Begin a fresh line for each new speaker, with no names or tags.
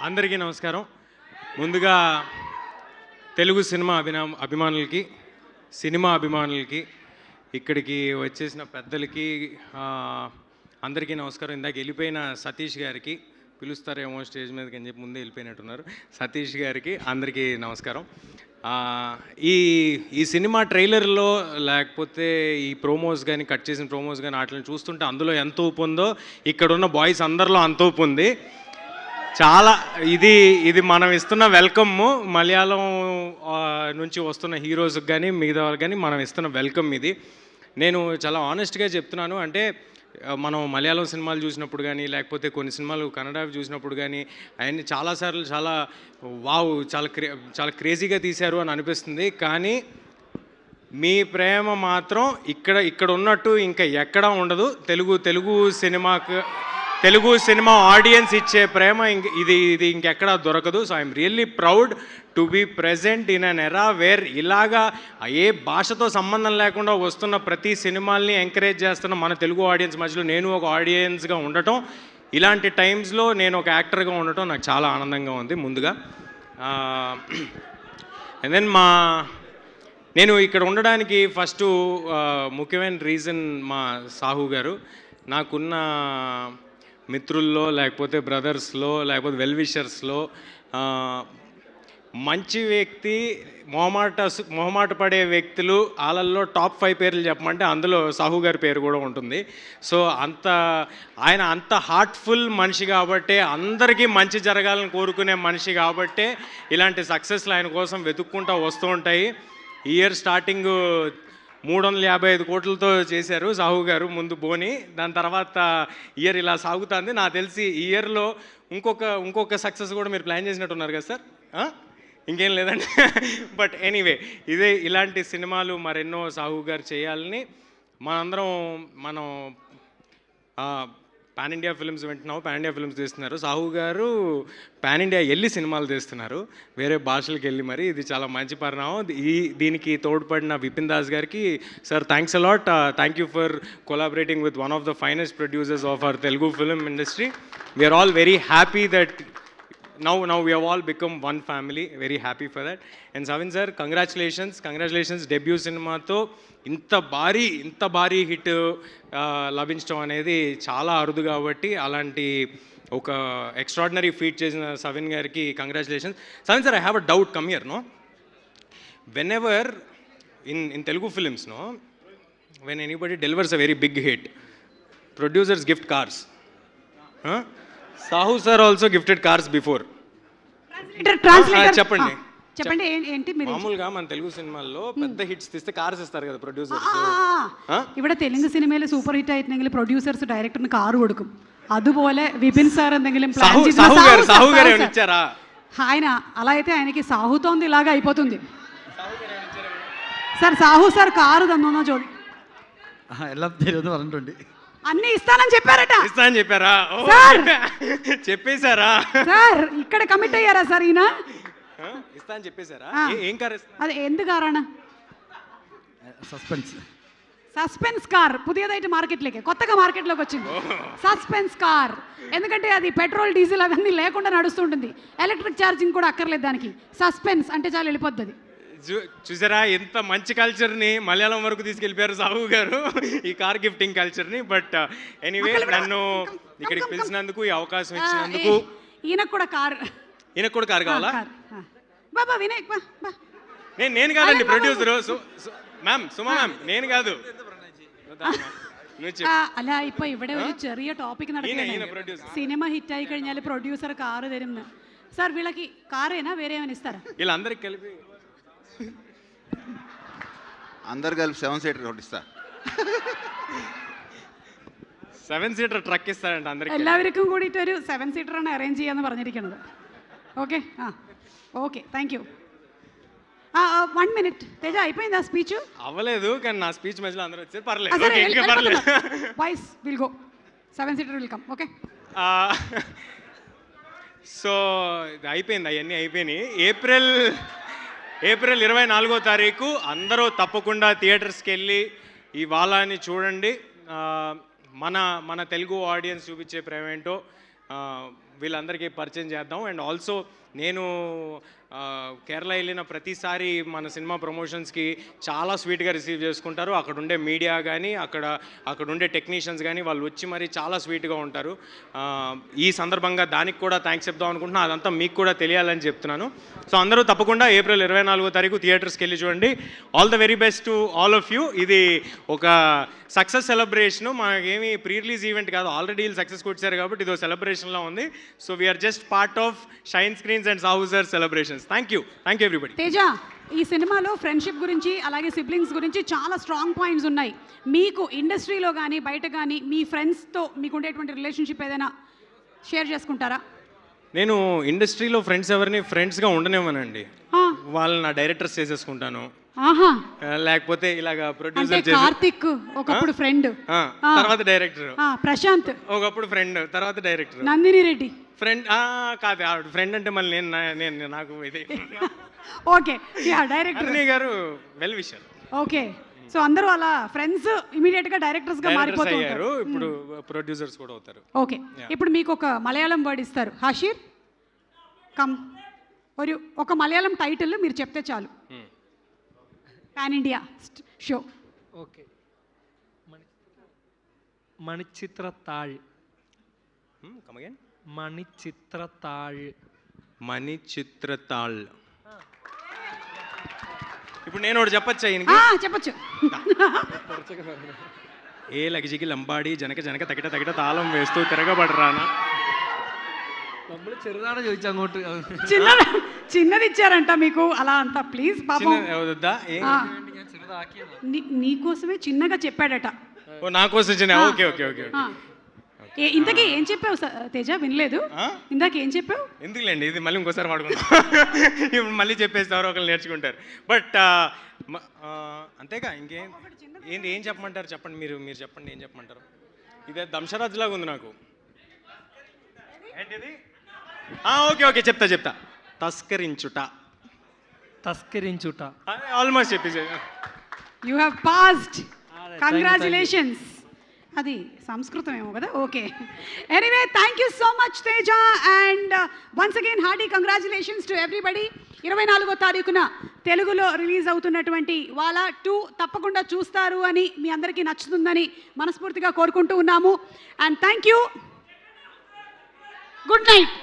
అందరికీ నమస్కారం. ముందుగా తెలుగు సినిమా అభిమానులకి ఇక్కడికి వచ్చేసిన పెద్దలకి అందరికీ నమస్కారం. ఇందాక వెళ్ళిపోయిన సతీష్ గారికి పిలుస్తారేమో స్టేజ్ మీదకి అని చెప్పి ముందే వెళ్ళిపోయినట్టున్నారు. సతీష్ గారికి అందరికీ నమస్కారం. ఈ సినిమా ట్రైలర్లో లేకపోతే ఈ ప్రోమోస్ కానీ కట్ చేసిన ప్రోమోస్ కానీ వాటిని చూస్తుంటే అందులో ఎంత ఊపు ఉందో ఇక్కడున్న బాయ్స్ అందరిలో అంత ఊపు ఉంది. చాలా ఇది మనం ఇస్తున్న వెల్కమ్. మలయాళం నుంచి వస్తున్న హీరోస్కి కానీ మిగతా వాళ్ళకి కానీ మనం ఇస్తున్న వెల్కమ్ ఇది. నేను చాలా ఆనెస్ట్గా చెప్తున్నాను. అంటే మనం మలయాళం సినిమాలు చూసినప్పుడు కానీ లేకపోతే కొన్ని సినిమాలు కన్నడ చూసినప్పుడు కానీ అవన్నీ చాలాసార్లు వావ్ చాలా క్రేజీగా తీశారు అని అనిపిస్తుంది. కానీ మీ ప్రేమ మాత్రం ఇక్కడ ఉన్నట్టు ఇంకా ఎక్కడా ఉండదు. తెలుగు సినిమా ఆడియన్స్ ఇచ్చే ప్రేమ ఇది ఇంకెక్కడా దొరకదు. So I'm really proud to be present in an era where ఇలాగా ఏ భాషతో సంబంధం లేకుండా వస్తున్న ప్రతి సినిమాల్ని ఎంకరేజ్ చేస్తున్న మన తెలుగు ఆడియన్స్ మధ్యలో నేను ఒక ఆడియన్స్గా ఉండటం, ఇలాంటి టైమ్స్లో నేను ఒక యాక్టర్గా ఉండటం నాకు చాలా ఆనందంగా ఉంది. ముందుగా అండ్ దెన్ నేను ఇక్కడ ఉండడానికి ఫస్ట్ ముఖ్యమైన రీజన్ మా సాహు గారు. నాకున్న మిత్రుల్లో లేకపోతే బ్రదర్స్లో లేకపోతే వెల్విషర్స్లో మంచి వ్యక్తి, మొహమాట పడే వ్యక్తులు వాళ్ళల్లో టాప్ 5 పేర్లు చెప్పమంటే అందులో సాహు గారి పేరు కూడా ఉంటుంది. సో ఆయన అంత హార్ట్ఫుల్ మనిషి కాబట్టే, అందరికీ మంచి జరగాలని కోరుకునే మనిషి కాబట్టే ఇలాంటి సక్సెస్లు ఆయన కోసం వెతుక్కుంటూ వస్తూ ఉంటాయి. ఇయర్ స్టార్టింగ్ 355 కోట్లతో చేశారు సాహు గారు ముందు బోని. దాని తర్వాత ఇయర్ ఇలా సాగుతుంది. నాకు తెలిసి ఈ ఇయర్లో ఇంకొక సక్సెస్ కూడా మీరు ప్లాన్ చేసినట్టున్నారు కదా సార్? ఇంకేం లేదండి. బట్ ఎనీవే ఇలాంటి సినిమాలు మరెన్నో సాహు గారు చేయాలని మనం పాన్ ఇండియా ఫిల్మ్స్ వింటున్నాము. పాన్ ఇండియా ఫిల్మ్స్ తీస్తున్నారు. సాహు గారు పాన్ ఇండియా వెళ్ళి సినిమాలు తీస్తున్నారు, వేరే భాషలకు వెళ్ళి. మరి ఇది చాలా మంచి పరిణామం. దీనికి తోడ్పడిన విపిన్ దాస్ గారికి sir thanks a lot. Thank you for collaborating with one of the finest producers of our Telugu film industry. We are all very happy that now we have all become one family. Very happy for that. And Savin sir, congratulations debut cinema తో ఇంత భారీ hit లభించడం అనేది చాలా అరుదు. కాబట్టి అలాంటి ఒక ఎక్స్ట్రాడినరీ ఫీట్ చేసిన సవిన్ గారికి congratulations. సవిన్ sir, I have a doubt. Come here. When ever in Telugu films when anybody delivers a very big hit, producers gift cars. Sahu sir also gifted cars before. చెప్పండి ఏంటి? మామూలుగా మన తెలుగు సినిమాల్లో పెద్ద హిట్స్ తీస్తే కార్స్ ఇస్తారు కదా ప్రొడ్యూసర్స్.
ഇവിടെ തെലുങ്ക് സിനിമയിൽ സൂപ്പർ ഹിറ്റ് ആയിട്ടുണ്ടെങ്കിൽ പ്രൊഡ്യൂസേഴ്സ് ഡയറക്ടറിന് കാർ കൊടുക്കും. അതുപോലെ വിപിൻ സാർ എന്തെങ്കിലും ప్లాన్
సాహు గారు ఇచ్చారా?
ఆయన అలా అయితే ఆయనకి సాహుతోంది ఇలాగా అయిపోతుంది. సార్ సాహు సార్ కారు తന്നോന്നോ ചോദി
എല്ലാം തരുമെന്ന് പറഞ്ഞിട്ടുണ്ട്.
అన్ని ఇస్తానని చెప్పారట.
ఇస్తానని చెప్పారా? చెప్పేశారా
సార్? ఇక్కడ కమిట్ అయ్యారా సార్? ఈయన
ఇస్తానని చెప్పేశారా? ఏం కార్?
అది എന്ത് കാറാണ്? సస్పెన్స్ కార్ పుതിയതായിട്ട് మార్కెట్లోకి కొత్తగా మార్కెట్లోకి వచ్చింది సస్పెన్స్ కార్. ఎందుకంటే అది పెట్రోల్ డీజిల్ అవన్నీ లేకుండా నడుస్తుంటుంది. ఎలక్ట్రిక్ ఛార్జింగ్ కూడా అక్కర్లేదు దానికి. సస్పెన్స్ అంటే చాలా వెళ్ళిపోద్ది.
చూసారా ఎంత మంచి కల్చర్ని మలయాళం వరకు తీసుకెళ్ళిపోయారు సాహు గారు, ఈ కార్ గిఫ్టింగ్ కల్చర్ని. బట్ ఎనీవే, నన్ను ఇక్కడికి పిలిచినందుకు, ఈ అవకాశం ఇచ్చినందుకు.
ఈయనకు కూడా కార్
కావాలా?
బాబా వినయ్,
నేను కాదండి ప్రొడ్యూసర్. మ్యామ్, సుమా మ్యామ్, నేను కాదు.
അല്ല, ഇപ്പൊ ഇവിടെ ഒരു ചെറിയ ടോപ്പിക് നടക്കുകയാണ്. സിനിമ ഹിറ്റ് ആയി കഴിഞ്ഞാൽ പ്രൊഡ്യൂസർ കാറ് തരും. సార్ వీళ్ళకి కారేనా వేరే ఏమైనా ఇస్తారా?
వీళ్ళందరికి కలిపి
అందరు కలిపి 7 సీటర్ ఒకటి ఇస్తా.
7 സീറ്റർ ട്രക്ക് ഇస్తారంట అందరికి.
എല്ലാവർക്കും കൂടിയിട്ട് ഒരു 7 സീറ്റർ ആണ് അറേഞ്ച് ചെയ്യാന്ന് പറഞ്ഞിരിക്കുന്നത്. Okay okay thank you. 1 minute Teja, అయిపోయిందా స్పీచ్?
అవ్వలేదు, కానీ నా స్పీచ్ మధ్యలో అందరూ వచ్చారు. పర్లేదు.
Boys will go. 7 seater will come. Okay.
So ఇది అయిపోయింది, అవన్నీ అయిపోయినాయి. ఏప్రిల్ 24వ తారీఖు అందరూ తప్పకుండా థియేటర్స్కి వెళ్ళి ఈ వాలాని చూడండి. మన తెలుగు ఆడియన్స్ చూపించే ప్రేమ ఏంటో వీళ్ళందరికీ పరిచయం చేద్దాం. అండ్ ఆల్సో నేను కేరళ వెళ్ళిన ప్రతిసారి మన సినిమా ప్రమోషన్స్కి చాలా స్వీట్గా రిసీవ్ చేసుకుంటారు. అక్కడ ఉండే మీడియా కానీ అక్కడ ఉండే టెక్నీషియన్స్ కానీ వాళ్ళు వచ్చి మరి చాలా స్వీట్గా ఉంటారు. ఈ సందర్భంగా దానికి కూడా థ్యాంక్స్ చెప్దాం అనుకుంటున్నా. అదంతా మీకు కూడా తెలియాలని చెప్తున్నాను. సో అందరూ తప్పకుండా ఏప్రిల్ 24వ తారీఖు థియేటర్స్కి వెళ్ళి చూడండి. All the very best to all of you. ఇది ఒక సక్సెస్ సెలబ్రేషను, మనకేమి ప్రీ రిలీజ్ ఈవెంట్ కాదు. ఆల్రెడీ వీళ్ళు సక్సెస్ కొట్టారు కాబట్టి ఇది సెలబ్రేషన్లో ఉంది. So we are just part of shine screens and Sahu sir celebrations. Thank you everybody.
Teja, ఈ సినిమాలో ఫ్రెండ్షిప్ గురించి అలాగే సిబ్లింగ్స్ గురించి చాలా స్ట్రాంగ్ పాయింట్స్ ఉన్నాయి. మీకు ఇండస్ట్రీలో కానీ బయట కానీ మీ ఫ్రెండ్స్తో మీకు ఉండేటువంటి రిలేషన్షిప్ ఏదైనా షేర్ చేసుకుంటారా?
నేను ఇండస్ట్రీలో ఫ్రెండ్స్ ఎవరిని ఫ్రెండ్స్గా ఉండనివ్వనండి.
ఆ,
వాళ్ళని నా డైరెక్టర్స్ చేసేసుకుంటాను.
ఆహా,
లేకపోతే ఇలాగా
అంటే
ప్రొడ్యూసర్ చేసి
కార్తిక్ ఒకప్పుడు ఫ్రెండ్,
తర్వాత డైరెక్టర్,
ప్రశాంత్
ఒకప్పుడు ఫ్రెండ్, తర్వాత డైరెక్టర్,
నందిని రెడ్డి
ఫ్రెండ్ కాదు ఆవిడ ఫ్రెండ్ అంటే మళ్ళీ నేను నాకు ఇది
ఓకే, యా డైరెక్టర్
నందిని గారు వెల్ విషర్.
ఓకే, సో అందరూ అలా ఫ్రెండ్స్ ఇమీడియట్ గా డైరెక్టర్స్ గా
డైరెక్టర్స్
మారిపోతూ
అయ్యారు,
ఉంటారు.
ఇప్పుడు ప్రొడ్యూసర్స్ కూడా అవుతారు.
ఓకే, ఇప్పుడు మీకు ఒక మలయాళం వర్డ్ ఇస్తారు. హాషీర్ కమ్, ఒక మలయాళం టైటిల్ మీరు చెప్తే చాలు. Pan India show.
Okay, Manichitrathazhu.
Come again.
Manichitrathazhu.
Manichitrathazhu. ఇప్పుడు నేను ఒకటి చెప్పచ్చా
చెప్పచ్చు.
ఏ లగిజికి లంబాడి జనక జనక తగిట తగిట తాళం వేస్తూ తిరగబడరానా.
നമ്മൾ ചെറുതാണ് ചോദിച്ചു അങ്ങോട്ട്.
చిన్నది ఇచ్చారంట మీకు అలా అంతా. ప్లీజ్ పాపం,
వద్దా?
ഞാൻ ചെറുതാക്കിയതാണ്.
నీకోసమే చిన్నగా చెప్పాడట.
ఓ నా కోసం చిన్న. Okay okay okay.
ఇంతకీ ఏం చెప్పావు తేజ? వినలేదు. ఇందాక ఏం చెప్పావు?
ఎందుకులేండి, ఇది మళ్ళీ ఇంకోసారి వాడుకుందాం. ఇప్పుడు మళ్ళీ చెప్పేస్తారు, ఒకరు నేర్చుకుంటారు. బట్ అంతేగా, ఇంకేం ఏం చెప్పమంటారు? చెప్పండి, మీరు చెప్పండి, ఏం చెప్పమంటారు? ఇదే దంశరాజ్ లాగా ఉంది నాకు. ఏంటిది? ఓకే ఓకే, చెప్తా. తస్కరించుట.
తస్కరించుట.
ఆల్మోస్ట్ చెప్పేసి.
You have passed. కంగ్రాచులేషన్స్. అది సంస్కృతం ఏమో కదా. Okay, anyway thank you so much Teja, and once again hearty congratulations to everybody. 24వ తారీఖున తెలుగులో రిలీజ్ అవుతున్నటువంటి వాలా 2 తప్పకుండా చూస్తారు అని, మీ అందరికీ నచ్చుతుందని మనస్ఫూర్తిగా కోరుకుంటూ ఉన్నాము. And thank you. Good night.